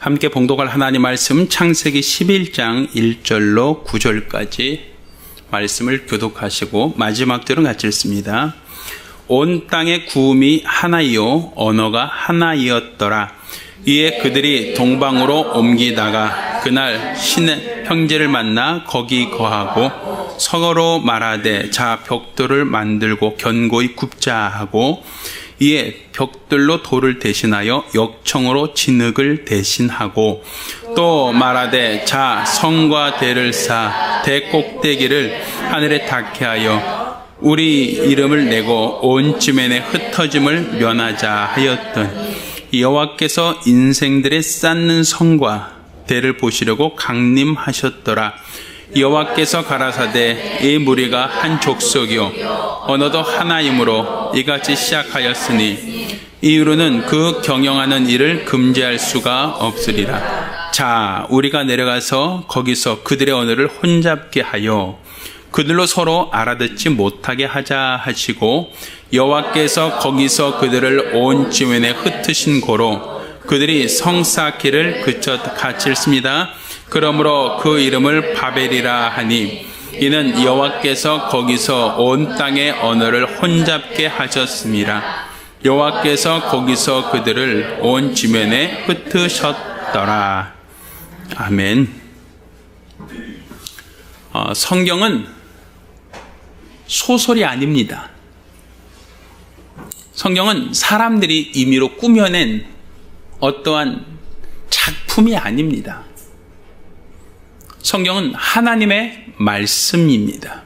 함께 봉독할 하나님 말씀 창세기 11장 1절로 9절까지 말씀을 교독하시고 마지막 절은 같이 읽습니다. 온 땅의 구음이 하나이요 언어가 하나이었더라. 이에 그들이 동방으로 옮기다가 그날 신의 형제를 만나 거기 거하고 서로 말하되 자 벽돌을 만들고 견고히 굽자 하고 이에 벽돌로 돌을 대신하여 역청으로 진흙을 대신하고 또 말하되 자 성과 대를 쌓아 대 꼭대기를 하늘에 닿게 하여 우리 이름을 내고 온 지면에 흩어짐을 면하자 하였던 여호와께서 인생들의 쌓는 성과 대를 보시려고 강림하셨더라. 여호와께서 가라사대 이 무리가 한 족속이요 언어도 하나이므로 이같이 시작하였으니 이후로는 그 경영하는 일을 금지할 수가 없으리라. 자 우리가 내려가서 거기서 그들의 언어를 혼잡게 하여 그들로 서로 알아듣지 못하게 하자 하시고 여호와께서 거기서 그들을 온 지면에 흩으신 고로 그들이 성 쌓기를 그쳐 같이 읽습니다. 그러므로 그 이름을 바벨이라 하니 이는 여호와께서 거기서 온 땅의 언어를 혼잡게 하셨습니다. 여호와께서 거기서 그들을 온 지면에 흩으셨더라. 아멘. 성경은 소설이 아닙니다. 성경은 사람들이 임의로 꾸며낸 어떠한 작품이 아닙니다. 성경은 하나님의 말씀입니다.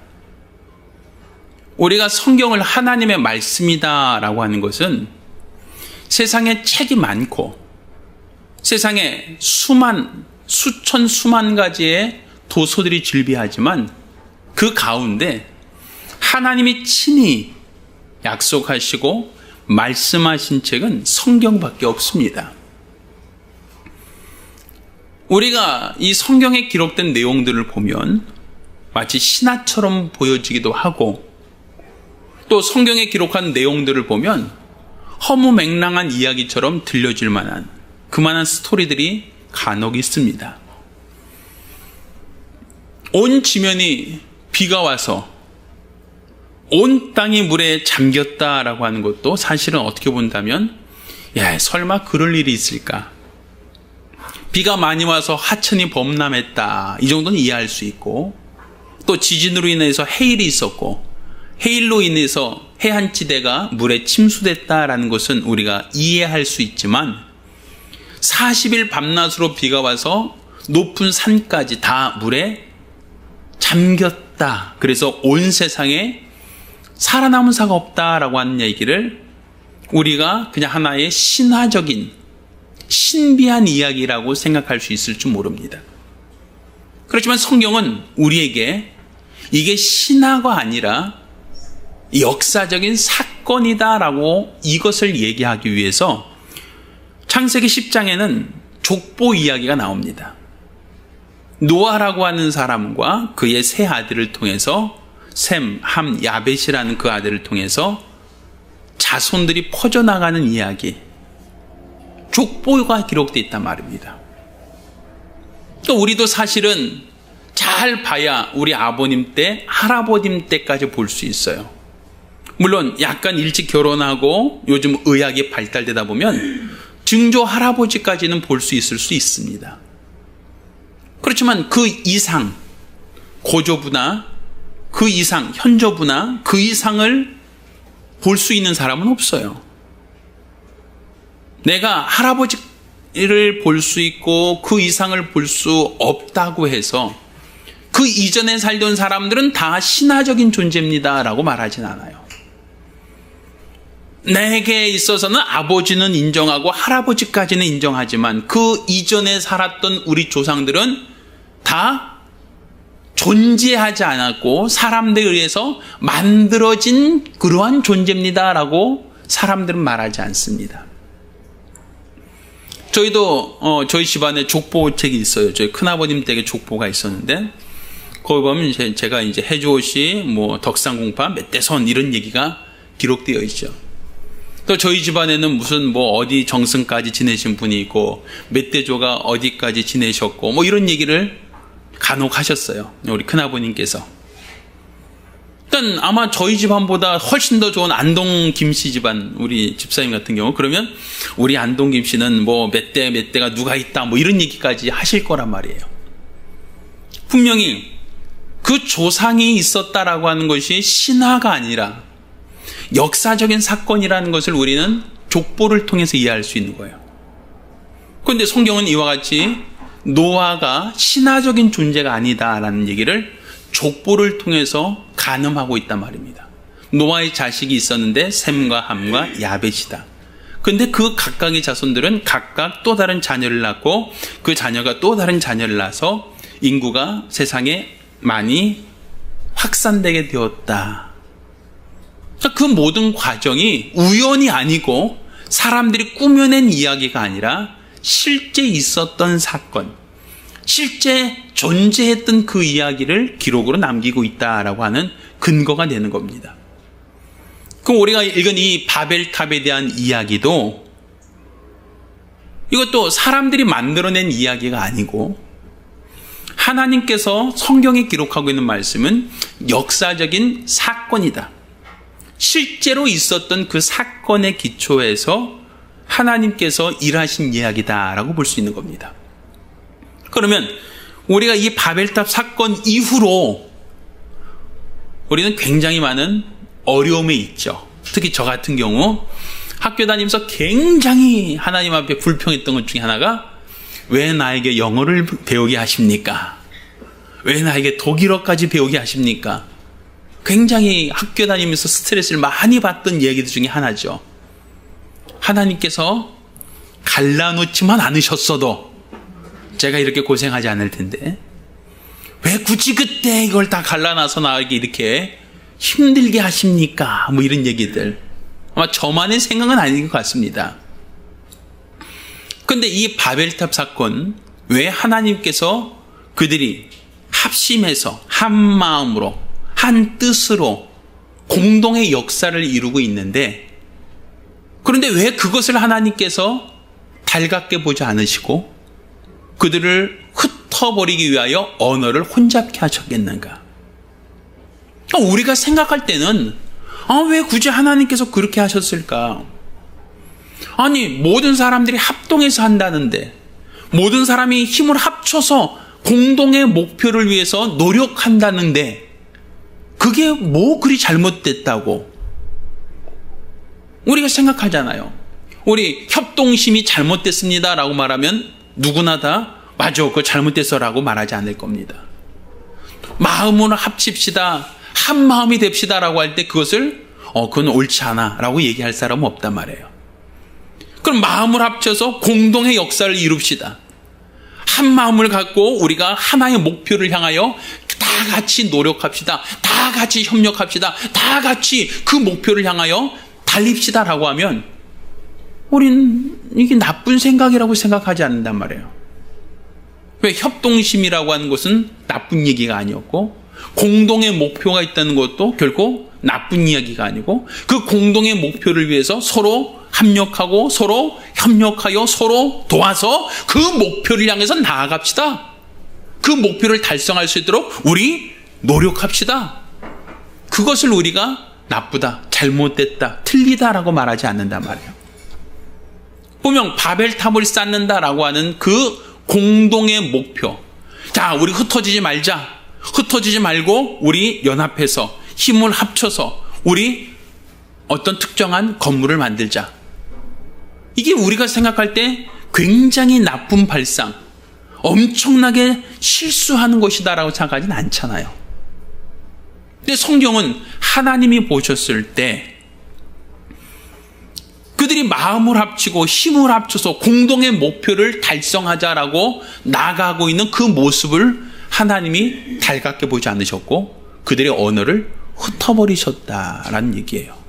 우리가 성경을 하나님의 말씀이다라고 하는 것은 세상에 책이 많고 세상에 수천 수만 가지의 도서들이 즐비하지만 그 가운데 하나님이 친히 약속하시고 말씀하신 책은 성경밖에 없습니다. 우리가 이 성경에 기록된 내용들을 보면 마치 신화처럼 보여지기도 하고 또 성경에 기록한 내용들을 보면 허무맹랑한 이야기처럼 들려질 만한 그만한 스토리들이 간혹 있습니다. 온 지면이 비가 와서 온 땅이 물에 잠겼다라고 하는 것도 사실은 어떻게 본다면 설마 그럴 일이 있을까? 비가 많이 와서 하천이 범람했다. 이 정도는 이해할 수 있고 또 지진으로 인해서 해일이 있었고 해일로 인해서 해안지대가 물에 침수됐다라는 것은 우리가 이해할 수 있지만 40일 밤낮으로 비가 와서 높은 산까지 다 물에 잠겼다. 그래서 온 세상에 살아남은 사가 없다라고 하는 얘기를 우리가 그냥 하나의 신화적인 신비한 이야기라고 생각할 수 있을지 모릅니다. 그렇지만 성경은 우리에게 이게 신화가 아니라 역사적인 사건이다라고 이것을 얘기하기 위해서 창세기 10장에는 족보 이야기가 나옵니다. 노아라고 하는 사람과 그의 세 아들을 통해서 셈, 함, 야벳이라는 그 아들을 통해서 자손들이 퍼져나가는 이야기, 족보가 기록되어 있단 말입니다. 또 우리도 사실은 잘 봐야 우리 아버님 때, 할아버님 때까지 볼 수 있어요. 물론 약간 일찍 결혼하고 요즘 의학이 발달되다 보면 증조 할아버지까지는 볼 수 있을 수 있습니다. 그렇지만 그 이상, 고조부나 그 이상, 현조부나 그 이상을 볼 수 있는 사람은 없어요. 내가 할아버지를 볼 수 있고 그 이상을 볼 수 없다고 해서 그 이전에 살던 사람들은 다 신화적인 존재입니다 라고 말하진 않아요. 내게 있어서는 아버지는 인정하고 할아버지까지는 인정하지만 그 이전에 살았던 우리 조상들은 다 존재하지 않았고 사람들에 의해서 만들어진 그러한 존재입니다 라고 사람들은 말하지 않습니다. 저희도 저희 집안에 족보책이 있어요. 저희 큰아버님 댁에 족보가 있었는데 거기 보면 제가 이제 해조시, 덕상공파, 멧대선 이런 얘기가 기록되어 있죠. 또 저희 집안에는 무슨 뭐 어디 정승까지 지내신 분이 있고 멧돼조가 어디까지 지내셨고 뭐 이런 얘기를 간혹 하셨어요. 우리 큰아버님께서. 그러니까 아마 저희 집안보다 훨씬 더 좋은 안동 김씨 집안 우리 집사님 같은 경우 그러면 우리 안동 김씨는 뭐 몇 대가 누가 있다 뭐 이런 얘기까지 하실 거란 말이에요. 분명히 그 조상이 있었다라고 하는 것이 신화가 아니라 역사적인 사건이라는 것을 우리는 족보를 통해서 이해할 수 있는 거예요. 그런데 성경은 이와 같이 노아가 신화적인 존재가 아니다라는 얘기를 족보를 통해서 가늠하고 있단 말입니다. 노아의 자식이 있었는데 셈과 함과 야벳이다. 그런데 그 각각의 자손들은 각각 또 다른 자녀를 낳고 그 자녀가 또 다른 자녀를 낳아서 인구가 세상에 많이 확산되게 되었다. 그 모든 과정이 우연이 아니고 사람들이 꾸며낸 이야기가 아니라 실제 있었던 사건, 실제 존재했던 그 이야기를 기록으로 남기고 있다라고 하는 근거가 되는 겁니다. 그럼 우리가 읽은 이 바벨탑에 대한 이야기도 이것도 사람들이 만들어낸 이야기가 아니고 하나님께서 성경에 기록하고 있는 말씀은 역사적인 사건이다. 실제로 있었던 그 사건의 기초에서 하나님께서 일하신 이야기다라고 볼 수 있는 겁니다. 그러면 우리가 이 바벨탑 사건 이후로 우리는 굉장히 많은 어려움에 있죠. 특히 저 같은 경우 학교 다니면서 굉장히 하나님 앞에 불평했던 것 중에 하나가 왜 나에게 영어를 배우게 하십니까? 왜 나에게 독일어까지 배우게 하십니까? 굉장히 학교 다니면서 스트레스를 많이 받던 얘기들 중에 하나죠. 하나님께서 갈라놓지만 않으셨어도 제가 이렇게 고생하지 않을 텐데 왜 굳이 그때 이걸 다 갈라놔서 나에게 이렇게 힘들게 하십니까? 뭐 이런 얘기들. 아마 저만의 생각은 아닌 것 같습니다. 그런데 이 바벨탑 사건, 왜 하나님께서 그들이 합심해서 한 마음으로 한 뜻으로 공동의 역사를 이루고 있는데, 그런데 왜 그것을 하나님께서 달갑게 보지 않으시고 그들을 흩어버리기 위하여 언어를 혼잡케 하셨겠는가? 우리가 생각할 때는 왜 굳이 하나님께서 그렇게 하셨을까? 아니, 모든 사람들이 합동해서 한다는데, 모든 사람이 힘을 합쳐서 공동의 목표를 위해서 노력한다는데 그게 뭐 그리 잘못됐다고 우리가 생각하잖아요. 우리 협동심이 잘못됐습니다 라고 말하면 누구나 다 맞아, 그거 잘못됐어 라고 말하지 않을 겁니다. 마음으로 합칩시다, 한 마음이 됩시다 라고 할 때 그것을 그건 옳지 않아 라고 얘기할 사람은 없단 말이에요. 그럼 마음을 합쳐서 공동의 역사를 이룹시다. 한 마음을 갖고 우리가 하나의 목표를 향하여 다 같이 노력합시다. 다 같이 협력합시다. 다 같이 그 목표를 향하여 달립시다 라고 하면 우린 이게 나쁜 생각이라고 생각하지 않는단 말이에요. 왜? 협동심이라고 하는 것은 나쁜 얘기가 아니었고 공동의 목표가 있다는 것도 결코 나쁜 이야기가 아니고 그 공동의 목표를 위해서 서로 합력하고 서로 협력하여 서로 도와서 그 목표를 향해서 나아갑시다. 그 목표를 달성할 수 있도록 우리 노력합시다. 그것을 우리가 나쁘다, 잘못됐다, 틀리다라고 말하지 않는단 말이에요. 분명 바벨탑을 쌓는다라고 하는 그 공동의 목표. 자, 우리 흩어지지 말자. 흩어지지 말고 우리 연합해서 힘을 합쳐서 우리 어떤 특정한 건물을 만들자. 이게 우리가 생각할 때 굉장히 나쁜 발상, 엄청나게 실수하는 것이다라고 생각하지는 않잖아요. 근데 성경은 하나님이 보셨을 때 그들이 마음을 합치고 힘을 합쳐서 공동의 목표를 달성하자라고 나아가고 있는 그 모습을 하나님이 달갑게 보지 않으셨고 그들의 언어를 흩어버리셨다라는 얘기예요.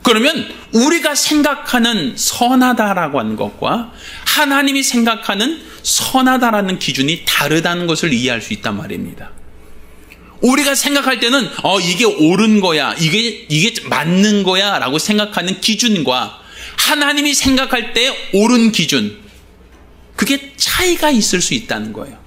그러면 우리가 생각하는 선하다라고 하는 것과 하나님이 생각하는 선하다라는 기준이 다르다는 것을 이해할 수 있단 말입니다. 우리가 생각할 때는 이게 옳은 거야, 이게 맞는 거야 라고 생각하는 기준과 하나님이 생각할 때 옳은 기준, 그게 차이가 있을 수 있다는 거예요.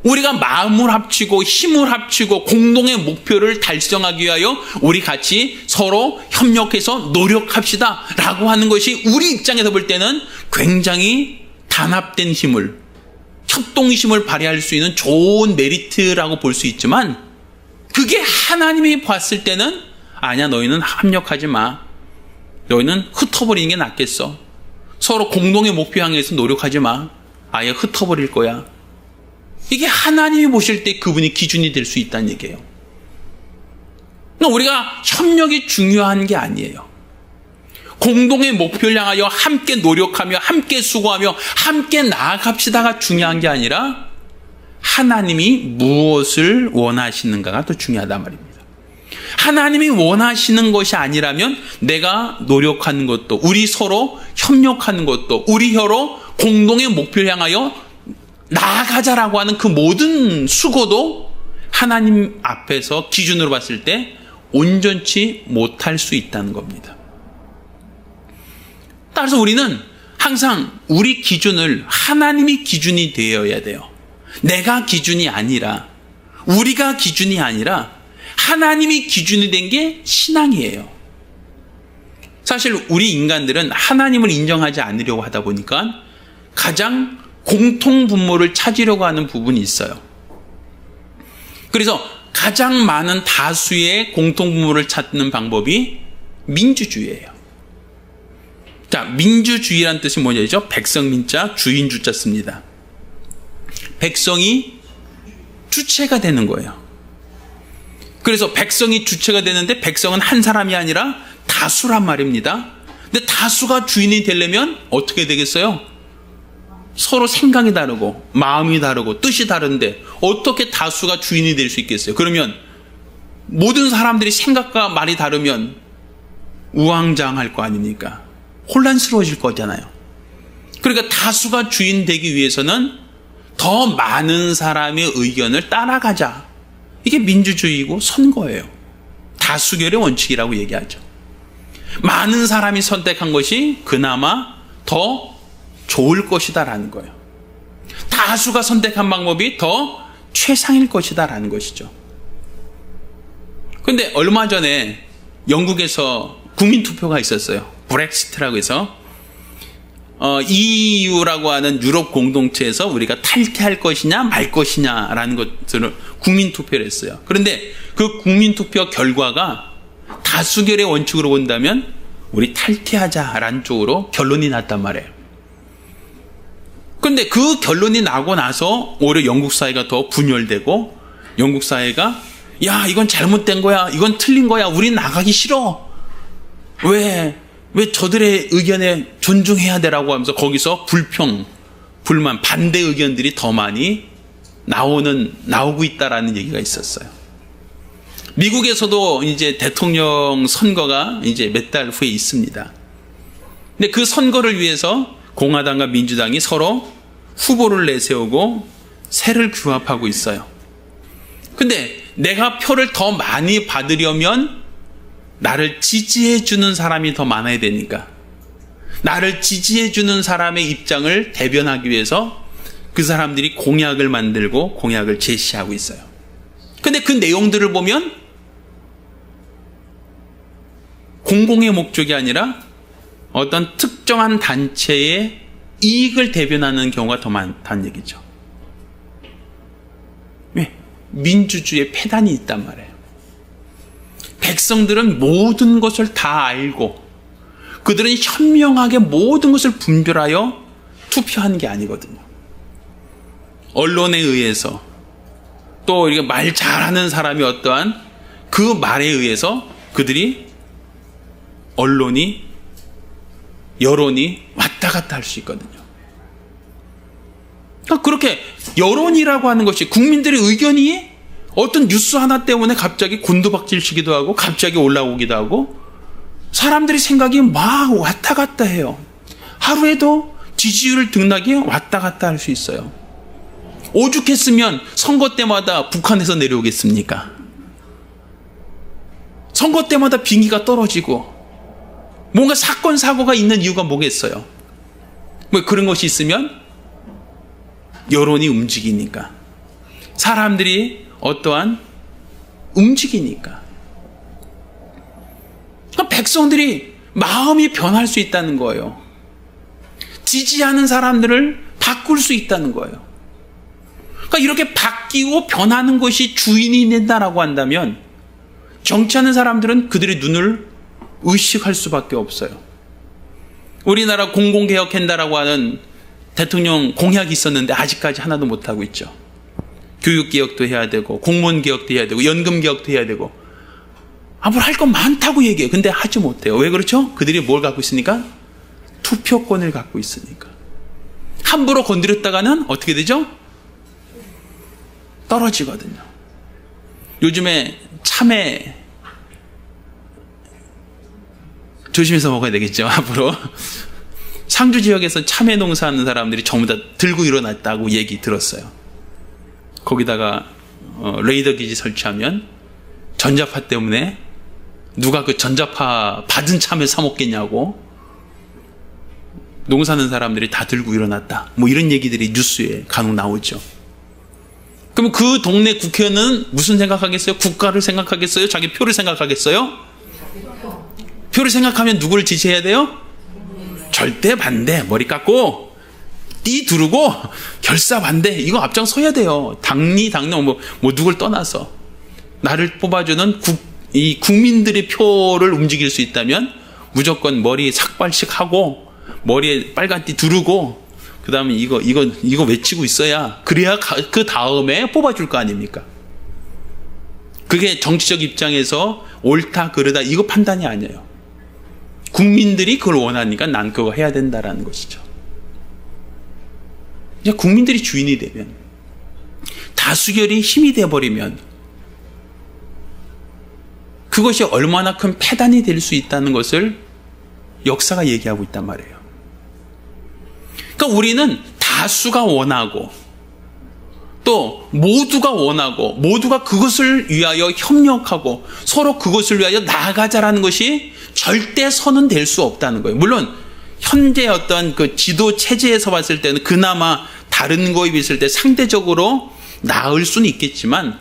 우리가 마음을 합치고 힘을 합치고 공동의 목표를 달성하기 위하여 우리 같이 서로 협력해서 노력합시다 라고 하는 것이 우리 입장에서 볼 때는 굉장히 단합된 힘을, 협동심을 발휘할 수 있는 좋은 메리트라고 볼 수 있지만, 그게 하나님이 봤을 때는 아니야, 너희는 합력하지 마, 너희는 흩어버리는 게 낫겠어, 서로 공동의 목표 향해서 노력하지 마, 아예 흩어버릴 거야. 이게 하나님이 보실 때 그분이 기준이 될 수 있다는 얘기예요. 그러니까 우리가 협력이 중요한 게 아니에요. 공동의 목표를 향하여 함께 노력하며 함께 수고하며 함께 나아갑시다가 중요한 게 아니라 하나님이 무엇을 원하시는가가 더 중요하단 말입니다. 하나님이 원하시는 것이 아니라면 내가 노력하는 것도, 우리 서로 협력하는 것도, 우리 서로 공동의 목표를 향하여 나아가자라고 하는 그 모든 수고도 하나님 앞에서 기준으로 봤을 때 온전치 못할 수 있다는 겁니다. 따라서 우리는 항상 우리 기준을 하나님이 기준이 되어야 돼요. 내가 기준이 아니라, 우리가 기준이 아니라 하나님이 기준이 된 게 신앙이에요. 사실 우리 인간들은 하나님을 인정하지 않으려고 하다 보니까 가장 공통분모를 찾으려고 하는 부분이 있어요. 그래서 가장 많은 다수의 공통분모를 찾는 방법이 민주주의예요. 자, 민주주의란 뜻이 뭐냐죠? 백성민자, 주인주자 씁니다. 백성이 주체가 되는 거예요. 그래서 백성이 주체가 되는데 백성은 한 사람이 아니라 다수란 말입니다. 근데 다수가 주인이 되려면 어떻게 되겠어요? 서로 생각이 다르고 마음이 다르고 뜻이 다른데 어떻게 다수가 주인이 될 수 있겠어요? 그러면 모든 사람들이 생각과 말이 다르면 우왕좌왕할 거 아닙니까? 혼란스러워질 거잖아요. 그러니까 다수가 주인 되기 위해서는 더 많은 사람의 의견을 따라가자. 이게 민주주의고 선거예요. 다수결의 원칙이라고 얘기하죠. 많은 사람이 선택한 것이 그나마 더 좋을 것이다라는 거예요. 다수가 선택한 방법이 더 최상일 것이다라는 것이죠. 그런데 얼마 전에 영국에서 국민투표가 있었어요. 브렉시트라고 해서 EU라고 하는 유럽 공동체에서 우리가 탈퇴할 것이냐 말 것이냐라는 것들을 국민투표를 했어요. 그런데 그 국민투표 결과가 다수결의 원칙으로 본다면 우리 탈퇴하자라는 쪽으로 결론이 났단 말이에요. 그런데 그 결론이 나고 나서 오히려 영국 사회가 더 분열되고, 영국 사회가 야, 이건 잘못된 거야, 이건 틀린 거야, 우린 나가기 싫어, 왜 저들의 의견에 존중해야 되라고 하면서 거기서 불만, 반대 의견들이 더 많이 나오고 있다라는 얘기가 있었어요. 미국에서도 이제 대통령 선거가 이제 몇 달 후에 있습니다. 근데 그 선거를 위해서 공화당과 민주당이 서로 후보를 내세우고 세를 규합하고 있어요. 근데 내가 표를 더 많이 받으려면 나를 지지해주는 사람이 더 많아야 되니까, 나를 지지해주는 사람의 입장을 대변하기 위해서 그 사람들이 공약을 만들고 공약을 제시하고 있어요. 근데 그 내용들을 보면 공공의 목적이 아니라 어떤 특정한 단체의 이익을 대변하는 경우가 더 많다는 얘기죠. 왜? 민주주의의 폐단이 있단 말이에요. 백성들은 모든 것을 다 알고 그들은 현명하게 모든 것을 분별하여 투표하는 게 아니거든요. 언론에 의해서, 또 이렇게 말 잘하는 사람이 어떠한 그 말에 의해서 그들이 여론이 왔다 갔다 할 수 있거든요. 그러니까 그렇게 여론이라고 하는 것이, 국민들의 의견이 어떤 뉴스 하나 때문에 갑자기 곤두박질치기도 하고 갑자기 올라오기도 하고, 사람들의 생각이 막 왔다 갔다 해요. 하루에도 지지율 등락이 왔다 갔다 할 수 있어요. 오죽했으면 선거 때마다 북한에서 내려오겠습니까? 선거 때마다 빙의가 떨어지고 뭔가 사건 사고가 있는 이유가 뭐겠어요? 뭐 그런 것이 있으면 여론이 움직이니까, 사람들이 어떠한 움직이니까, 그러니까 백성들이 마음이 변할 수 있다는 거예요. 지지하는 사람들을 바꿀 수 있다는 거예요. 그러니까 이렇게 바뀌고 변하는 것이 주인이 된다라고 한다면 정치하는 사람들은 그들의 눈을 의식할 수밖에 없어요. 우리나라 공공개혁한다라고 하는 대통령 공약이 있었는데 아직까지 하나도 못하고 있죠. 교육개혁도 해야 되고 공무원개혁도 해야 되고 연금개혁도 해야 되고 뭘 할 건 많다고 얘기해요. 근데 하지 못해요. 왜 그렇죠? 그들이 뭘 갖고 있으니까? 투표권을 갖고 있으니까. 함부로 건드렸다가는 어떻게 되죠? 떨어지거든요. 요즘에 참외 조심해서 먹어야 되겠죠. 앞으로 상주 지역에서 참외 농사하는 사람들이 전부 다 들고 일어났다고 얘기 들었어요. 거기다가 레이더 기지 설치하면 전자파 때문에 누가 그 전자파 받은 참외 사 먹겠냐고 농사하는 사람들이 다 들고 일어났다. 뭐 이런 얘기들이 뉴스에 간혹 나오죠. 그럼 그 동네 국회의원은 무슨 생각하겠어요? 국가를 생각하겠어요? 자기 표를 생각하겠어요? 표를 생각하면 누구를 지지해야 돼요? 절대 반대. 머리 깎고 띠 두르고 결사 반대. 이거 앞장서야 돼요. 당론 뭐 누굴 떠나서 나를 뽑아주는 이 국민들의 표를 움직일 수 있다면 무조건 머리 삭발식 하고 머리에 빨간 띠 두르고 그 다음에 이거 외치고 있어야, 그래야 그 다음에 뽑아줄 거 아닙니까? 그게 정치적 입장에서 옳다 그르다 이거 판단이 아니에요. 국민들이 그걸 원하니까 난 그거 해야 된다라는 것이죠. 이제 국민들이 주인이 되면, 다수결이 힘이 돼버리면 그것이 얼마나 큰 패단이 될 수 있다는 것을 역사가 얘기하고 있단 말이에요. 그러니까 우리는 다수가 원하고 또 모두가 원하고 모두가 그것을 위하여 협력하고 서로 그것을 위하여 나아가자라는 것이 절대 선언될 수 없다는 거예요. 물론 현재 어떤 그 지도 체제에서 봤을 때는 그나마 다른 거에 비했을 때 상대적으로 나을 수는 있겠지만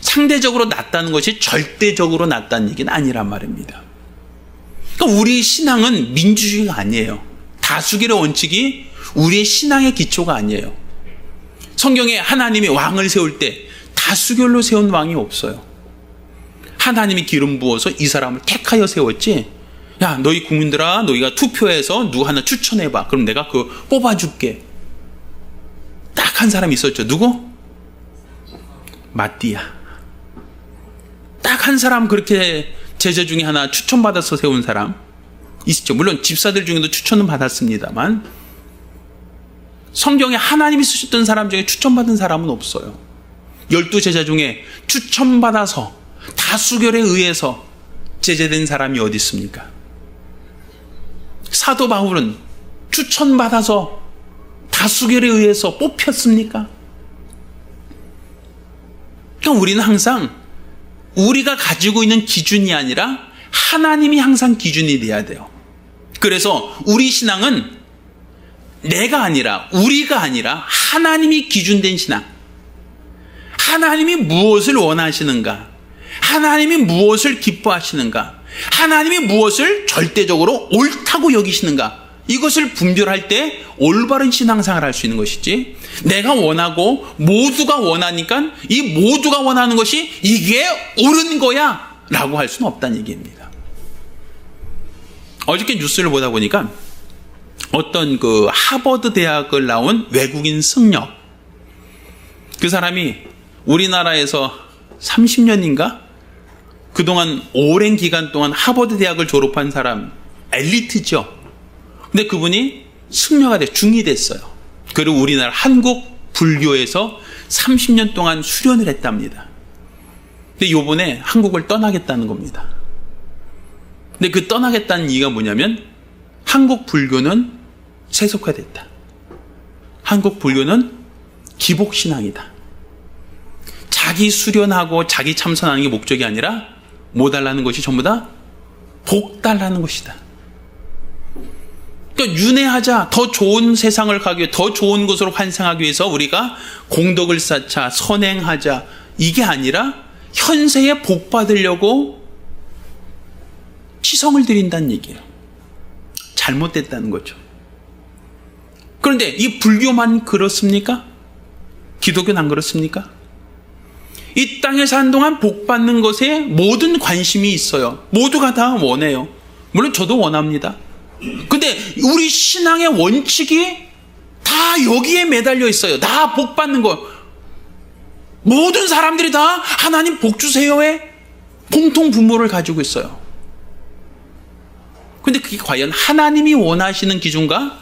상대적으로 낫다는 것이 절대적으로 낫다는 얘기는 아니란 말입니다. 그러니까 우리 신앙은 민주주의가 아니에요. 다수결의 원칙이 우리의 신앙의 기초가 아니에요. 성경에 하나님이 왕을 세울 때 다수결로 세운 왕이 없어요. 하나님이 기름 부어서 이 사람을 택하여 세웠지, 야 너희 국민들아 너희가 투표해서 누구 하나 추천해봐, 그럼 내가 그거 뽑아줄게. 딱 한 사람이 있었죠. 누구? 마띠아. 딱 한 사람 그렇게 제자 중에 하나 추천받아서 세운 사람 있죠. 물론 집사들 중에도 추천은 받았습니다만 성경에 하나님이 쓰셨던 사람 중에 추천받은 사람은 없어요. 12제자 중에 추천받아서 다수결에 의해서 제재된 사람이 어디 있습니까? 사도 바울은 추천받아서 다수결에 의해서 뽑혔습니까? 그러니까 우리는 항상 우리가 가지고 있는 기준이 아니라 하나님이 항상 기준이 돼야 돼요. 그래서 우리 신앙은 내가 아니라 우리가 아니라 하나님이 기준된 신앙. 하나님이 무엇을 원하시는가? 하나님이 무엇을 기뻐하시는가? 하나님이 무엇을 절대적으로 옳다고 여기시는가? 이것을 분별할 때 올바른 신앙생활을 할 수 있는 것이지, 내가 원하고 모두가 원하니까 이 모두가 원하는 것이 이게 옳은 거야 라고 할 수는 없다는 얘기입니다. 어저께 뉴스를 보다 보니까 어떤 그 하버드 대학을 나온 외국인 승려, 그 사람이 우리나라에서 30년인가? 그동안 오랜 기간 동안 하버드 대학을 졸업한 사람, 엘리트죠. 근데 그분이 승려가 중이 됐어요. 그리고 우리나라 한국 불교에서 30년 동안 수련을 했답니다. 근데 요번에 한국을 떠나겠다는 겁니다. 근데 그 떠나겠다는 이유가 뭐냐면 한국 불교는 세속화됐다. 한국 불교는 기복신앙이다. 자기 수련하고 자기 참선하는 게 목적이 아니라 뭐 달라는 것이 전부 다 복 달라는 것이다. 그러니까 윤회하자, 더 좋은 세상을 가기 위해, 더 좋은 곳으로 환생하기 위해서 우리가 공덕을 쌓자, 선행하자, 이게 아니라 현세에 복 받으려고 치성을 드린다는 얘기예요. 잘못됐다는 거죠. 그런데 이 불교만 그렇습니까? 기독교는 안 그렇습니까? 이 땅에 사는 동안 복 받는 것에 모든 관심이 있어요. 모두가 다 원해요. 물론 저도 원합니다. 근데 우리 신앙의 원칙이 다 여기에 매달려 있어요. 다 복 받는 거. 모든 사람들이 다 하나님 복 주세요의 공통 분모를 가지고 있어요. 근데 그게 과연 하나님이 원하시는 기준과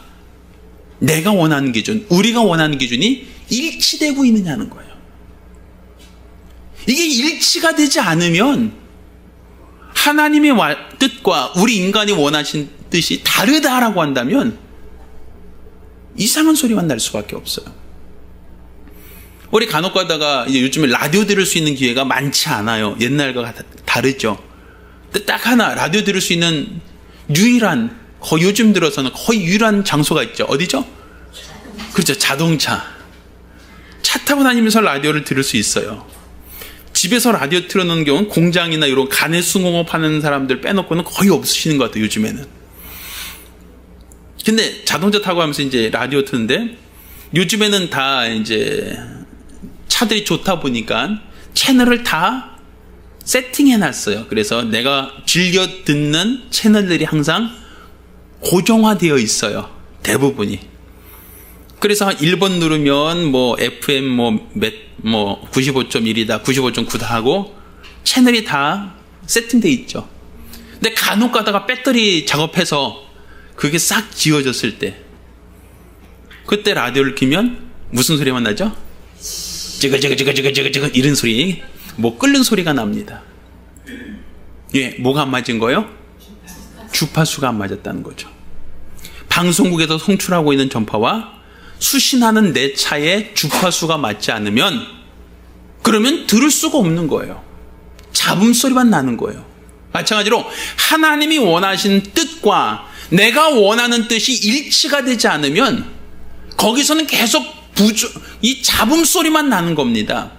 내가 원하는 기준, 우리가 원하는 기준이 일치되고 있느냐는 거예요. 이게 일치가 되지 않으면 하나님의 뜻과 우리 인간이 원하신 뜻이 다르다라고 한다면 이상한 소리만 날 수밖에 없어요. 우리 간혹 가다가 이제 요즘에 라디오 들을 수 있는 기회가 많지 않아요. 옛날과 다르죠. 근데 딱 하나 라디오 들을 수 있는 유일한, 거의 요즘 들어서는 거의 유일한 장소가 있죠. 어디죠? 그렇죠. 자동차. 차 타고 다니면서 라디오를 들을 수 있어요. 집에서 라디오 틀어놓는 경우는 공장이나 이런 간의 수공업 하는 사람들 빼놓고는 거의 없으시는 것 같아요, 요즘에는. 근데 자동차 타고 하면서 이제 라디오 트는데 요즘에는 다 이제 차들이 좋다 보니까 채널을 다 세팅해 놨어요. 그래서 내가 즐겨 듣는 채널들이 항상 고정화되어 있어요. 대부분이. 그래서 1번 누르면 뭐 FM 95.1이다, 95.9다 하고 채널이 다 세팅돼 있죠. 근데 간혹 가다가 배터리 작업해서 그게 싹 지워졌을 때 그때 라디오를 켜면 무슨 소리만 나죠? 찌글찌글 이런 소리, 뭐 끓는 소리가 납니다. 예, 뭐가 안 맞은 거예요? 주파수가 안 맞았다는 거죠. 방송국에서 송출하고 있는 전파와 수신하는 내 차의 주파수가 맞지 않으면 그러면 들을 수가 없는 거예요. 잡음 소리만 나는 거예요. 마찬가지로 하나님이 원하신 뜻과 내가 원하는 뜻이 일치가 되지 않으면 거기서는 계속 이 잡음 소리만 나는 겁니다.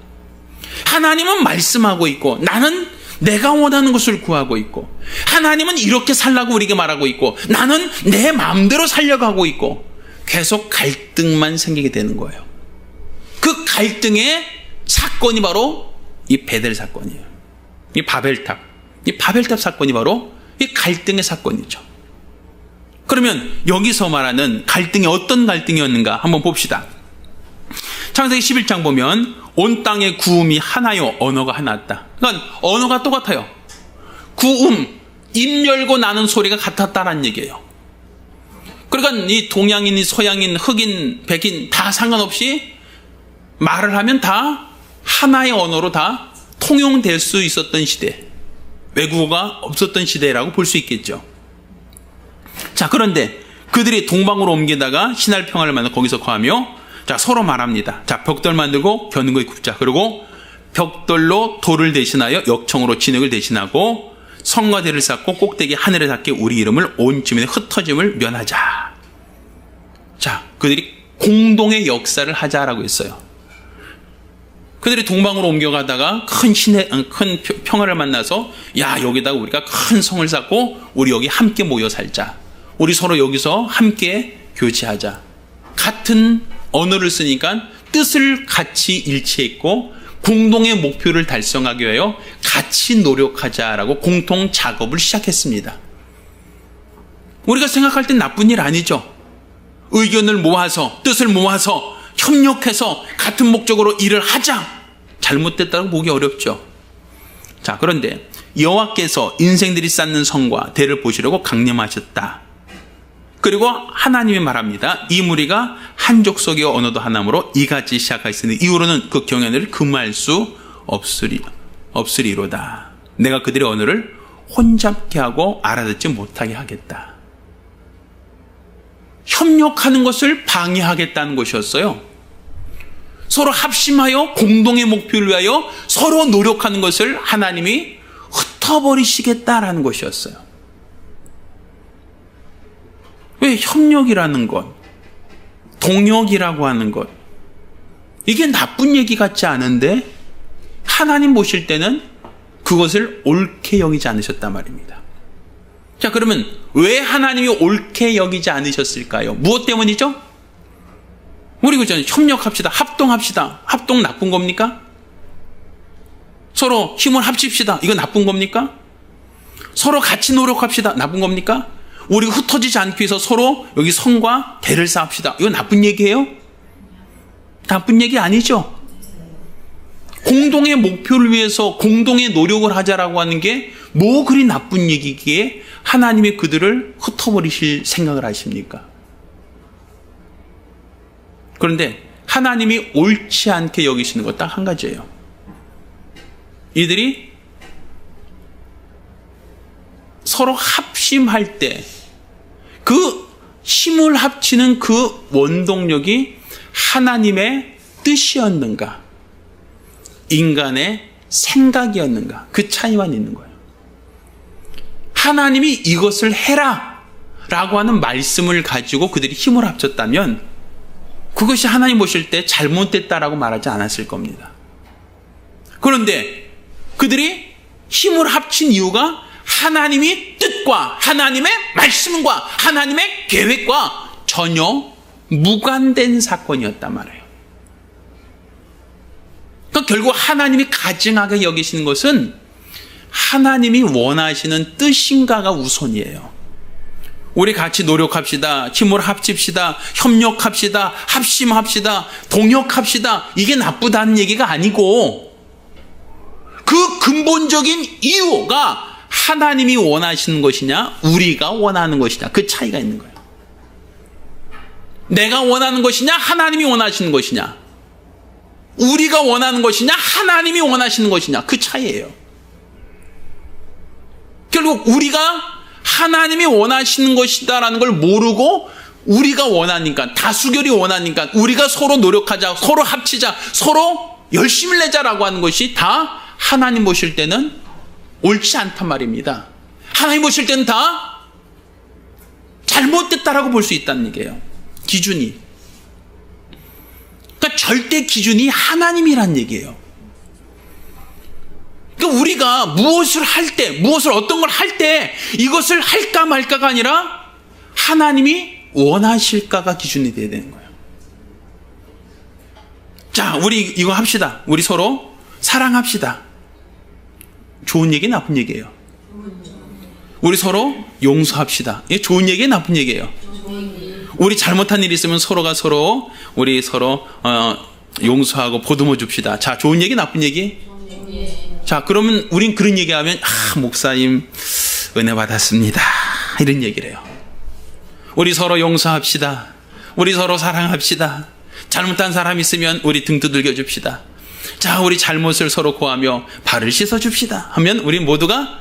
하나님은 말씀하고 있고 나는 내가 원하는 것을 구하고 있고 하나님은 이렇게 살라고 우리에게 말하고 있고 나는 내 마음대로 살려가고 있고 계속 갈등만 생기게 되는 거예요. 그 갈등의 사건이 바로 이 베델 사건이에요. 이 바벨탑. 이 바벨탑 사건이 바로 이 갈등의 사건이죠. 그러면 여기서 말하는 갈등이 어떤 갈등이었는가 한번 봅시다. 창세기 11장 보면 온 땅의 구음이 하나요, 언어가 하나였다. 그러니까 언어가 똑같아요. 구음, 입 열고 나는 소리가 같았다라는 얘기예요. 그러니까 이 동양인, 서양인, 흑인, 백인 다 상관없이 말을 하면 다 하나의 언어로 다 통용될 수 있었던 시대, 외국어가 없었던 시대라고 볼 수 있겠죠. 자, 그런데 그들이 동방으로 옮기다가 신할 평화를 만나 거기서 거하며 자, 서로 말합니다. 자, 벽돌 만들고 겨누고 굽자. 그리고 벽돌로 돌을 대신하여 역청으로 진흙을 대신하고 성과대를 쌓고 꼭대기 하늘에 닿게 우리 이름을 온 지면에 흩어짐을 면하자. 자, 그들이 공동의 역사를 하자라고 했어요. 그들이 동방으로 옮겨가다가 큰 평화를 만나서 야, 여기다가 우리가 큰 성을 쌓고 우리 여기 함께 모여 살자. 우리 서로 여기서 함께 교제하자. 같은 언어를 쓰니까 뜻을 같이 일치했고 공동의 목표를 달성하기 위하여 같이 노력하자라고 공통 작업을 시작했습니다. 우리가 생각할 땐 나쁜 일 아니죠. 의견을 모아서 뜻을 모아서 협력해서 같은 목적으로 일을 하자. 잘못됐다고 보기 어렵죠. 자, 그런데 여호와께서 인생들이 쌓는 성과 대를 보시려고 강림하셨다. 그리고 하나님이 말합니다. 이 무리가 한 족속이요 언어도 하나므로 이같이 시작하였으니 이후로는 그 경연을 금할 수 없으리로다. 내가 그들의 언어를 혼잡게 하고 알아듣지 못하게 하겠다. 협력하는 것을 방해하겠다는 것이었어요. 서로 합심하여 공동의 목표를 위하여 서로 노력하는 것을 하나님이 흩어버리시겠다라는 것이었어요. 왜 협력이라는 것, 동역이라고 하는 것, 이게 나쁜 얘기 같지 않은데 하나님 보실 때는 그것을 옳게 여기지 않으셨단 말입니다. 자, 그러면 왜 하나님이 옳게 여기지 않으셨을까요? 무엇 때문이죠? 우리 그죠? 협력합시다. 합동합시다. 합동 나쁜 겁니까? 서로 힘을 합칩시다. 이거 나쁜 겁니까? 서로 같이 노력합시다. 나쁜 겁니까? 우리 흩어지지 않기 위해서 서로 여기 성과 대를 쌓읍시다. 이거 나쁜 얘기예요? 나쁜 얘기 아니죠? 공동의 목표를 위해서 공동의 노력을 하자라고 하는 게 뭐 그리 나쁜 얘기기에 하나님이 그들을 흩어버리실 생각을 하십니까? 그런데 하나님이 옳지 않게 여기시는 것 딱 한 가지예요. 이들이 서로 합심할 때 그 힘을 합치는 그 원동력이 하나님의 뜻이었는가, 인간의 생각이었는가, 그 차이만 있는 거예요. 하나님이 이것을 해라 라고 하는 말씀을 가지고 그들이 힘을 합쳤다면 그것이 하나님 보실 때 잘못됐다라고 말하지 않았을 겁니다. 그런데 그들이 힘을 합친 이유가 하나님이 뜻과 하나님의 말씀과 하나님의 계획과 전혀 무관된 사건이었단 말이에요. 그러니까 결국 하나님이 가증하게 여기시는 것은 하나님이 원하시는 뜻인가가 우선이에요. 우리 같이 노력합시다. 힘을 합칩시다. 협력합시다. 합심합시다. 동역합시다. 이게 나쁘다는 얘기가 아니고 그 근본적인 이유가 하나님이 원하시는 것이냐, 우리가 원하는 것이냐, 그 차이가 있는 거예요. 내가 원하는 것이냐, 하나님이 원하시는 것이냐, 우리가 원하는 것이냐, 하나님이 원하시는 것이냐, 그 차이예요. 결국 우리가 하나님이 원하시는 것이다라는 걸 모르고 우리가 원하니까, 다수결이 원하니까 우리가 서로 노력하자, 서로 합치자, 서로 열심히 내자라고 하는 것이 다 하나님 보실 때는 옳지 않단 말입니다. 하나님 보실 때는 다 잘못됐다라고 볼 수 있다는 얘기예요. 기준이. 그러니까 절대 기준이 하나님이란 얘기예요. 그러니까 우리가 무엇을 할 때, 무엇을 어떤 걸 할 때 이것을 할까 말까가 아니라 하나님이 원하실까가 기준이 돼야 되는 거예요. 자, 우리 이거 합시다. 우리 서로 사랑합시다. 좋은 얘기, 나쁜 얘기예요. 우리 서로 용서합시다. 이게 좋은 얘기, 나쁜 얘기예요. 우리 잘못한 일이 있으면 우리 서로 용서하고 보듬어 줍시다. 자, 좋은 얘기, 나쁜 얘기? 자, 그러면 우린 그런 얘기하면 목사님 은혜 받았습니다. 이런 얘기를 해요. 우리 서로 용서합시다. 우리 서로 사랑합시다. 잘못한 사람 있으면 우리 등 두들겨 줍시다. 자, 우리 잘못을 서로 고하며 발을 씻어 줍시다 하면 우리 모두가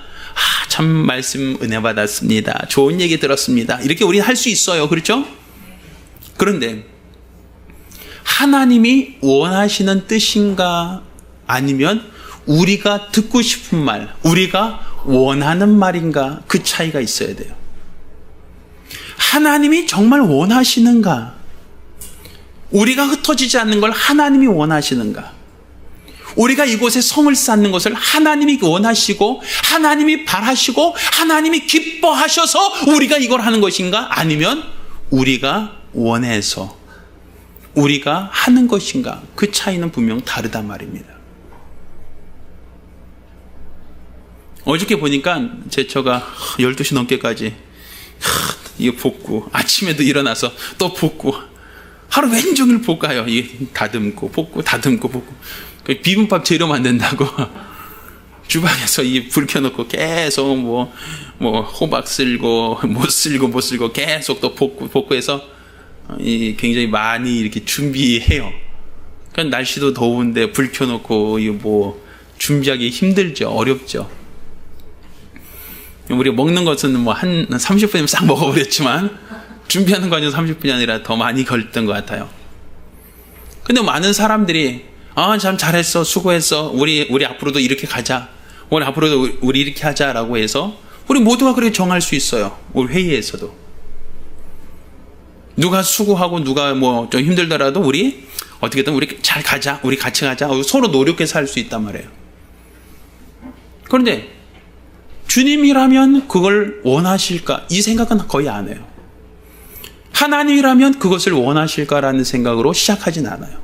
참 말씀 은혜 받았습니다. 좋은 얘기 들었습니다. 이렇게 우리 할 수 있어요. 그렇죠? 그런데 하나님이 원하시는 뜻인가, 아니면 우리가 듣고 싶은 말, 우리가 원하는 말인가, 그 차이가 있어야 돼요. 하나님이 정말 원하시는가? 우리가 흩어지지 않는 걸 하나님이 원하시는가? 우리가 이곳에 성을 쌓는 것을 하나님이 원하시고 하나님이 바라시고 하나님이 기뻐하셔서 우리가 이걸 하는 것인가? 아니면 우리가 원해서 우리가 하는 것인가? 그 차이는 분명 다르단 말입니다. 어저께 보니까 제 처가 12시 넘게까지 이거 볶고, 아침에도 일어나서 또 볶고, 하루 왼종일 볶아요. 이게 다듬고 볶고 다듬고 볶고. 비빔밥 재료 만든다고 주방에서 이 불 켜놓고 계속 뭐 호박 쓸고 못 쓸고 계속 또 볶고 해서 이 굉장히 많이 이렇게 준비해요. 그러니까 날씨도 더운데 불 켜놓고 이거 뭐 준비하기 힘들죠. 어렵죠. 우리가 먹는 것은 뭐 한 30분이면 싹 먹어버렸지만 준비하는 과정은 30분이 아니라 더 많이 걸렸던 것 같아요. 근데 많은 사람들이 참 잘했어, 수고했어, 우리 앞으로도 이렇게 가자, 우리 앞으로도 우리 이렇게 하자라고 해서 우리 모두가 그렇게 정할 수 있어요. 우리 회의에서도 누가 수고하고 누가 뭐 좀 힘들더라도 우리 어떻게든 우리 잘 가자, 우리 같이 가자, 서로 노력해서 할 수 있단 말이에요. 그런데 주님이라면 그걸 원하실까? 이 생각은 거의 안 해요. 하나님이라면 그것을 원하실까라는 생각으로 시작하진 않아요.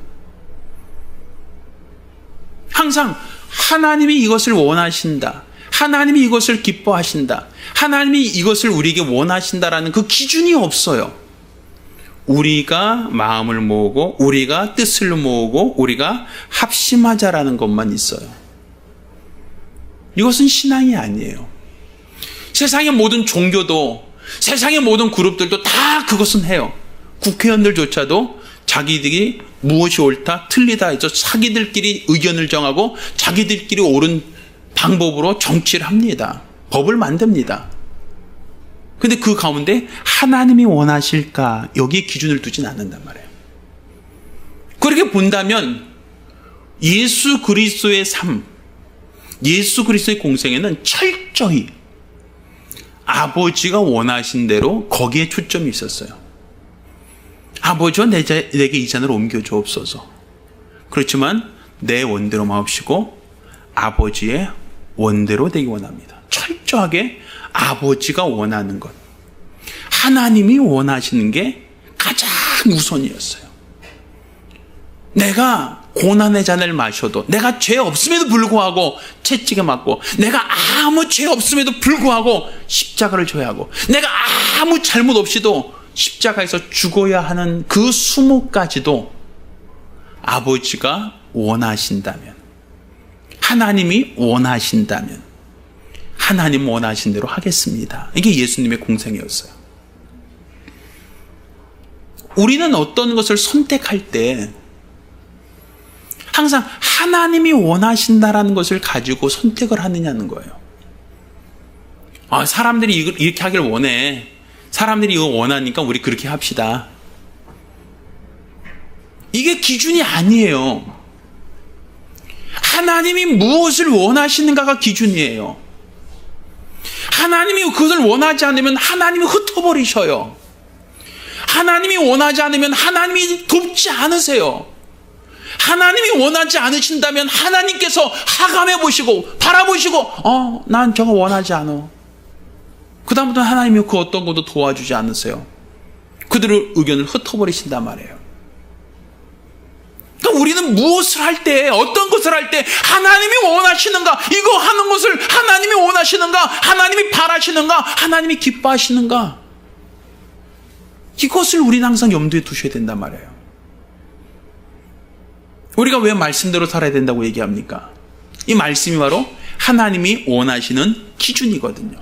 항상 하나님이 이것을 원하신다, 하나님이 이것을 기뻐하신다, 하나님이 이것을 우리에게 원하신다라는 그 기준이 없어요. 우리가 마음을 모으고 우리가 뜻을 모으고 우리가 합심하자라는 것만 있어요. 이것은 신앙이 아니에요. 세상의 모든 종교도, 세상의 모든 그룹들도 다 그것은 해요. 국회의원들조차도 자기들이 무엇이 옳다 틀리다 해서 자기들끼리 의견을 정하고 자기들끼리 옳은 방법으로 정치를 합니다. 법을 만듭니다. 근데 그 가운데 하나님이 원하실까, 여기에 기준을 두진 않는단 말이에요. 그렇게 본다면 예수 그리스도의 삶, 예수 그리스도의 공생에는 철저히 아버지가 원하신 대로 거기에 초점이 있었어요. 아버지와 내게 이 잔을 옮겨주옵소서. 그렇지만 내 원대로 마옵시고 아버지의 원대로 되기 원합니다. 철저하게 아버지가 원하는 것, 하나님이 원하시는 게 가장 우선이었어요. 내가 고난의 잔을 마셔도, 내가 죄 없음에도 불구하고 채찍에 맞고, 내가 아무 죄 없음에도 불구하고 십자가를 져야 하고, 내가 아무 잘못 없이도 십자가에서 죽어야 하는 그 수모까지도 아버지가 원하신다면, 하나님이 원하신다면 하나님 원하신 대로 하겠습니다. 이게 예수님의 공생이었어요. 우리는 어떤 것을 선택할 때 항상 하나님이 원하신다라는 것을 가지고 선택을 하느냐는 거예요. 사람들이 이렇게 하길 원해, 사람들이 이거 원하니까 우리 그렇게 합시다. 이게 기준이 아니에요. 하나님이 무엇을 원하시는가가 기준이에요. 하나님이 그것을 원하지 않으면 하나님이 흩어버리셔요. 하나님이 원하지 않으면 하나님이 돕지 않으세요. 하나님이 원하지 않으신다면 하나님께서 하감해 보시고 바라보시고 난 저거 원하지 않아. 그 다음부터 하나님이 그 어떤 것도 도와주지 않으세요. 그들의 의견을 흩어버리신단 말이에요. 그러니까 우리는 무엇을 할 때, 어떤 것을 할 때 하나님이 원하시는가, 이거 하는 것을 하나님이 원하시는가, 하나님이 바라시는가, 하나님이 기뻐하시는가, 이것을 우리는 항상 염두에 두셔야 된단 말이에요. 우리가 왜 말씀대로 살아야 된다고 얘기합니까? 이 말씀이 바로 하나님이 원하시는 기준이거든요.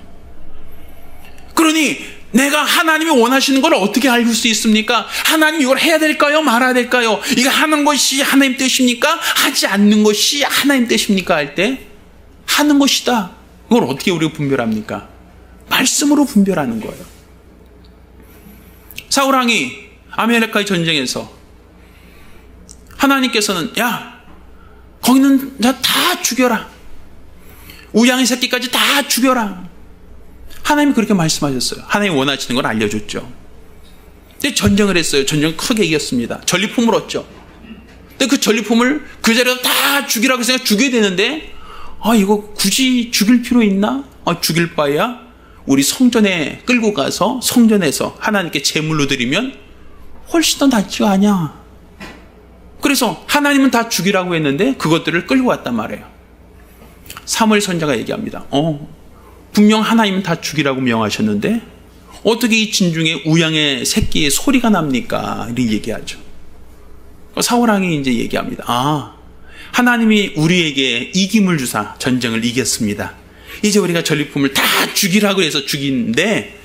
그러니 내가 하나님이 원하시는 걸 어떻게 알 수 있습니까? 하나님 이걸 해야 될까요? 말아야 될까요? 이거 하는 것이 하나님 뜻입니까? 하지 않는 것이 하나님 뜻입니까? 할 때 하는 것이다. 이걸 어떻게 우리가 분별합니까? 말씀으로 분별하는 거예요. 사울왕이 아말렉과의 전쟁에서 하나님께서는 거기는 다 죽여라, 우양의 새끼까지 다 죽여라, 하나님이 그렇게 말씀하셨어요. 하나님이 원하시는 걸 알려줬죠. 근데 전쟁을 했어요. 전쟁 크게 이겼습니다. 전리품을 얻죠. 근데 그 전리품을 그 자리에서 다 죽이라고 해서 죽여야 되는데 이거 굳이 죽일 필요 있나? 죽일 바에야 우리 성전에 끌고 가서 성전에서 하나님께 제물로 드리면 훨씬 더 낫지 않냐. 그래서 하나님은 다 죽이라고 했는데 그것들을 끌고 왔단 말이에요. 사무엘 선지자가 얘기합니다. 분명 하나님은 다 죽이라고 명하셨는데 어떻게 이 진중에 우양의 새끼의 소리가 납니까? 이렇게 얘기하죠. 사울왕이 이제 얘기합니다. 하나님이 우리에게 이김을 주사 전쟁을 이겼습니다. 이제 우리가 전리품을 다 죽이라고 해서 죽이는데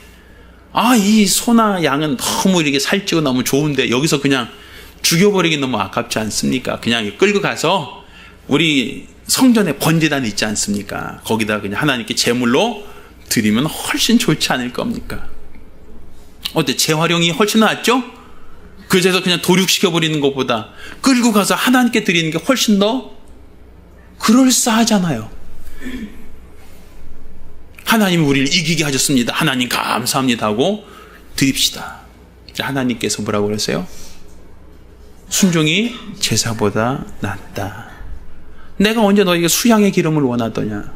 이 소나 양은 너무 이렇게 살찌고 너무 좋은데 여기서 그냥 죽여버리기 너무 아깝지 않습니까? 그냥 끌고 가서 우리 성전에 번제단 있지 않습니까? 거기다 그냥 하나님께 제물로 드리면 훨씬 좋지 않을 겁니까? 어때? 재활용이 훨씬 낫죠? 그 제사 그냥 도륙시켜버리는 것보다 끌고 가서 하나님께 드리는 게 훨씬 더 그럴싸하잖아요. 하나님이 우리를 이기게 하셨습니다. 하나님 감사합니다 하고 드립시다. 하나님께서 뭐라고 그러세요? 순종이 제사보다 낫다. 내가 언제 너에게 수양의 기름을 원하더냐?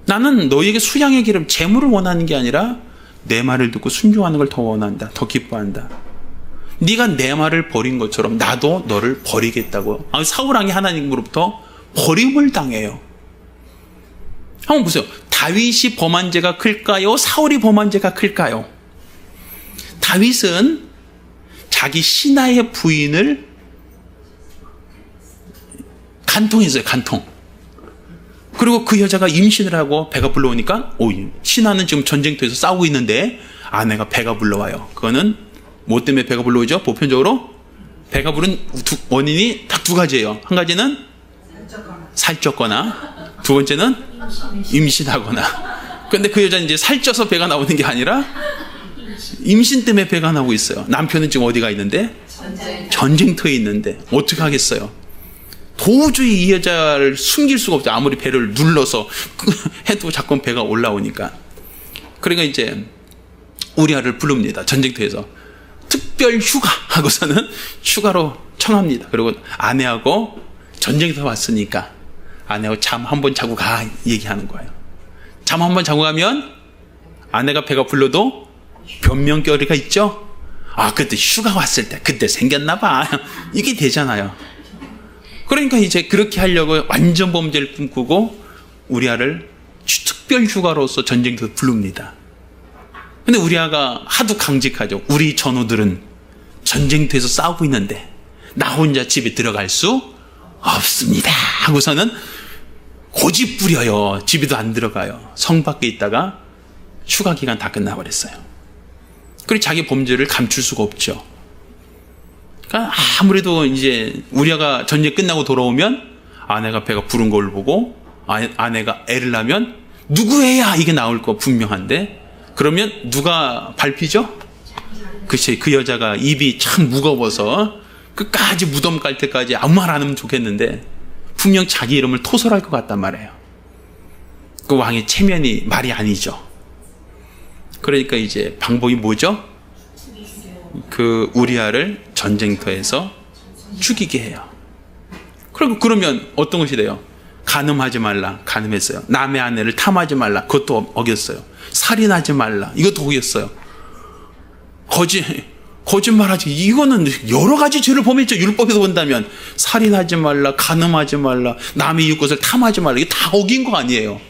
나는 너에게 수양의 기름, 재물을 원하는 게 아니라 내 말을 듣고 순종하는 걸 더 원한다. 더 기뻐한다. 네가 내 말을 버린 것처럼 나도 너를 버리겠다고. 사울왕이 하나님으로부터 버림을 당해요. 한번 보세요. 다윗이 범한 죄가 클까요? 사울이 범한 죄가 클까요? 다윗은 자기 신하의 부인을 간통했어요. 간통. 그리고 그 여자가 임신을 하고 배가 불러오니까 신하는 지금 전쟁터에서 싸우고 있는데 아내가 배가 불러와요. 그거는 뭐 때문에 배가 불러오죠? 보편적으로 배가 부른 원인이 딱 두 가지예요. 한 가지는 살쪘거나 두 번째는 임신하거나. 그런데 그 여자는 이제 살쪄서 배가 나오는 게 아니라 임신 때문에 배가 나오고 있어요. 남편은 지금 어디가 있는데? 전쟁터에 있는데 어떻게 하겠어요? 도저히 이 여자를 숨길 수가 없죠. 아무리 배를 눌러서 해도 자꾸 배가 올라오니까. 그러니까 이제 우리아를 부릅니다. 전쟁터에서 특별 휴가 하고서는 휴가로 청합니다. 그리고 아내하고 전쟁터 왔으니까 아내하고 잠 한번 자고 가 얘기하는 거예요. 잠 한번 자고 가면 아내가 배가 불러도 변명거리가 있죠. 그때 휴가 왔을 때 그때 생겼나 봐. 이게 되잖아요. 그러니까 이제 그렇게 하려고 완전 범죄를 꿈꾸고 우리아를 특별 휴가로서 전쟁터에 부릅니다. 근데 우리아가 하도 강직하죠. 우리 전우들은 전쟁터에서 싸우고 있는데 나 혼자 집에 들어갈 수 없습니다 하고서는 고집 부려요. 집에도 안 들어가요. 성 밖에 있다가 휴가 기간 다 끝나버렸어요. 그리고 자기 범죄를 감출 수가 없죠. 그러니까 아무래도 이제 우리아가 전쟁 끝나고 돌아오면 아내가 배가 부른 걸 보고 아내가 애를 낳으면 누구 애야 이게 나올 거 분명한데 그러면 누가 밟히죠? 그치, 그 여자가 입이 참 무거워서 끝까지 무덤 갈 때까지 아무 말 안 하면 좋겠는데 분명 자기 이름을 토설할 것 같단 말이에요. 그 왕의 체면이 말이 아니죠. 그러니까 이제 방법이 뭐죠? 그 우리아를 전쟁터에서 죽이게 해요. 그리고 그러면 어떤 것이 돼요? 간음하지 말라. 간음했어요. 남의 아내를 탐하지 말라. 그것도 어겼어요. 살인하지 말라. 이것도 어겼어요. 거짓말하지. 이거는 여러 가지 죄를 범했죠. 율법에서 본다면 살인하지 말라, 간음하지 말라, 남의 이웃 것을 탐하지 말라. 이게 다 어긴 거 아니에요.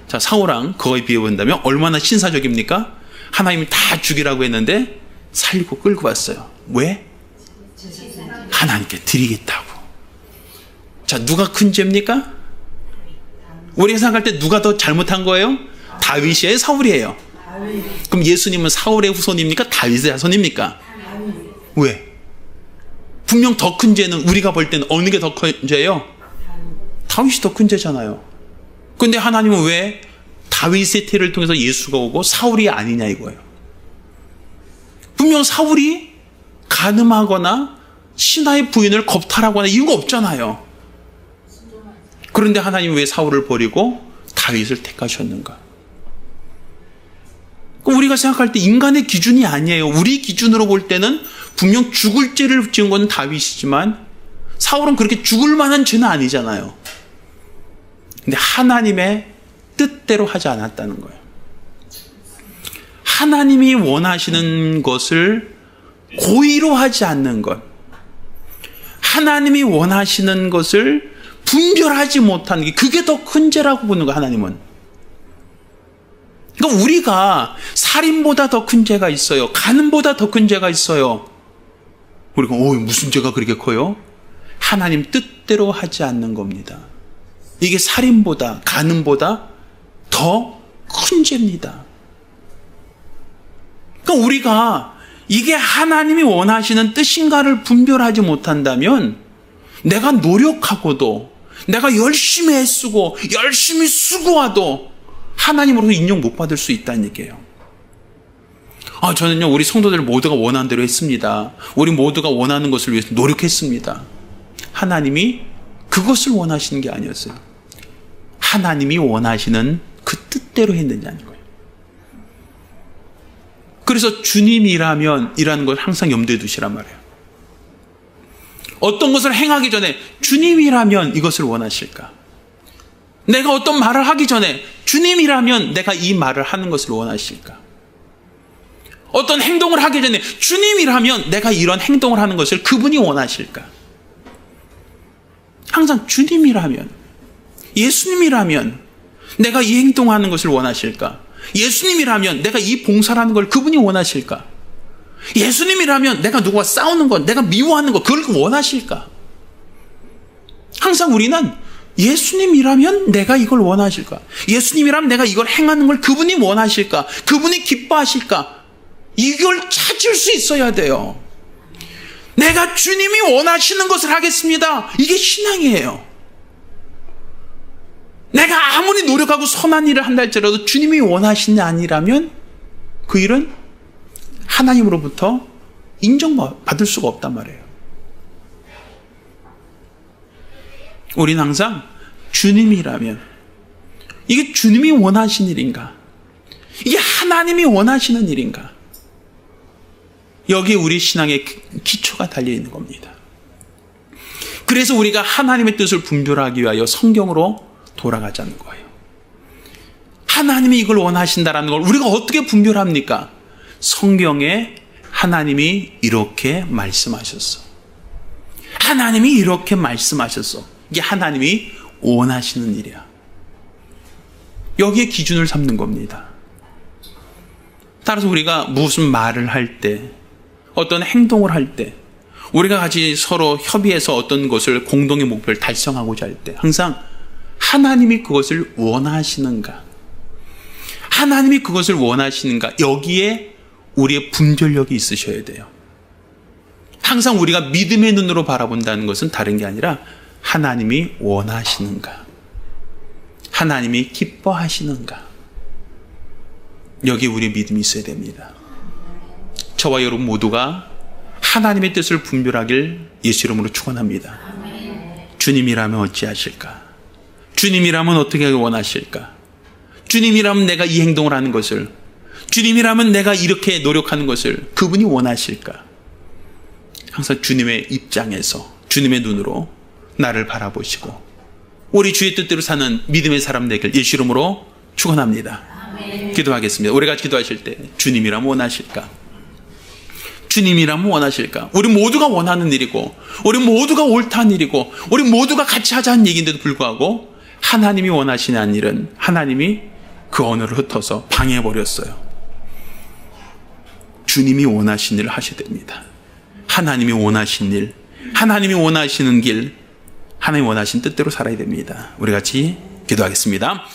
자, 사울왕 그거에 비해 본다면 얼마나 신사적입니까? 하나님이 다 죽이라고 했는데 살리고 끌고 왔어요. 왜? 하나님께 드리겠다고. 자, 누가 큰 죄입니까? 우리가 생각할 때 누가 더 잘못한 거예요? 다윗이에요? 사울이에요? 그럼 예수님은 사울의 후손입니까? 다윗의 자손입니까? 왜? 분명 더 큰 죄는 우리가 볼 때는 어느 게 더 큰 죄예요? 다윗이 더 큰 죄잖아요. 근데 하나님은 왜 다윗의 태를 통해서 예수가 오고 사울이 아니냐 이거예요. 분명 사울이 간음하거나 신하의 부인을 겁탈하거나 이유가 없잖아요. 그런데 하나님은 왜 사울을 버리고 다윗을 택하셨는가? 우리가 생각할 때 인간의 기준이 아니에요. 우리 기준으로 볼 때는 분명 죽을 죄를 지은 건 다윗이지만 사울은 그렇게 죽을 만한 죄는 아니잖아요. 근데 하나님의 뜻대로 하지 않았다는 거예요. 하나님이 원하시는 것을 고의로 하지 않는 것, 하나님이 원하시는 것을 분별하지 못하는 게 그게 더 큰 죄라고 보는 거예요. 하나님은. 그러니까 우리가 살인보다 더 큰 죄가 있어요. 간음보다 더 큰 죄가 있어요. 우리가 무슨 죄가 그렇게 커요? 하나님 뜻대로 하지 않는 겁니다. 이게 살인보다 간음보다 더 큰 죄입니다. 그러니까 우리가 이게 하나님이 원하시는 뜻인가를 분별하지 못한다면 내가 노력하고도 내가 열심히 애쓰고 열심히 수고해도 하나님으로부터 인정 못 받을 수 있다는 얘기예요. 저는요, 우리 성도들 모두가 원하는 대로 했습니다. 우리 모두가 원하는 것을 위해서 노력했습니다. 하나님이 그것을 원하시는 게 아니었어요. 하나님이 원하시는 그 뜻대로 했느냐는 거예요. 그래서 주님이라면 이라는 걸 항상 염두에 두시란 말이에요. 어떤 것을 행하기 전에 주님이라면 이것을 원하실까? 내가 어떤 말을 하기 전에 주님이라면 내가 이 말을 하는 것을 원하실까? 어떤 행동을 하기 전에 주님이라면 내가 이런 행동을 하는 것을 그분이 원하실까? 항상 주님이라면, 예수님이라면 내가 이 행동하는 것을 원하실까? 예수님이라면 내가 이 봉사라는 걸 그분이 원하실까? 예수님이라면 내가 누구와 싸우는 것, 내가 미워하는 것, 그걸 원하실까? 항상 우리는 예수님이라면 내가 이걸 원하실까? 예수님이라면 내가 이걸 행하는 걸 그분이 원하실까? 그분이 기뻐하실까? 이걸 찾을 수 있어야 돼요. 내가 주님이 원하시는 것을 하겠습니다. 이게 신앙이에요. 내가 아무리 노력하고 선한 일을 한다 할지라도 주님이 원하시는 게 아니라면 그 일은 하나님으로부터 인정받을 수가 없단 말이에요. 우리는 항상 주님이라면, 이게 주님이 원하시는 일인가? 이게 하나님이 원하시는 일인가? 여기에 우리 신앙의 기초가 달려있는 겁니다. 그래서 우리가 하나님의 뜻을 분별하기 위하여 성경으로 돌아가자는 거예요. 하나님이 이걸 원하신다라는 걸 우리가 어떻게 분별합니까? 성경에 하나님이 이렇게 말씀하셨어. 하나님이 이렇게 말씀하셨어. 이게 하나님이 원하시는 일이야. 여기에 기준을 삼는 겁니다. 따라서 우리가 무슨 말을 할 때, 어떤 행동을 할 때, 우리가 같이 서로 협의해서 어떤 것을 공동의 목표를 달성하고자 할 때 항상 하나님이 그것을 원하시는가? 하나님이 그것을 원하시는가? 여기에 우리의 분별력이 있으셔야 돼요. 항상 우리가 믿음의 눈으로 바라본다는 것은 다른 게 아니라 하나님이 원하시는가? 하나님이 기뻐하시는가? 여기에 우리의 믿음이 있어야 됩니다. 저와 여러분 모두가 하나님의 뜻을 분별하길 예수 이름으로 축원합니다. 주님이라면 어찌하실까? 주님이라면 어떻게 원하실까? 주님이라면 내가 이 행동을 하는 것을, 주님이라면 내가 이렇게 노력하는 것을 그분이 원하실까? 항상 주님의 입장에서, 주님의 눈으로 나를 바라보시고 우리 주의 뜻대로 사는 믿음의 사람 되길 예수 이름으로 축원합니다. 기도하겠습니다. 우리 같이 기도하실 때 주님이라면 원하실까? 주님이라면 원하실까? 우리 모두가 원하는 일이고, 우리 모두가 옳다는 일이고, 우리 모두가 같이 하자는 얘기인데도 불구하고 하나님이 원하시는 일은 하나님이 그 언어를 흩어서 방해해버렸어요. 주님이 원하신 일을 하셔야 됩니다. 하나님이 원하신 일, 하나님이 원하시는 길, 하나님이 원하신 뜻대로 살아야 됩니다. 우리 같이 기도하겠습니다.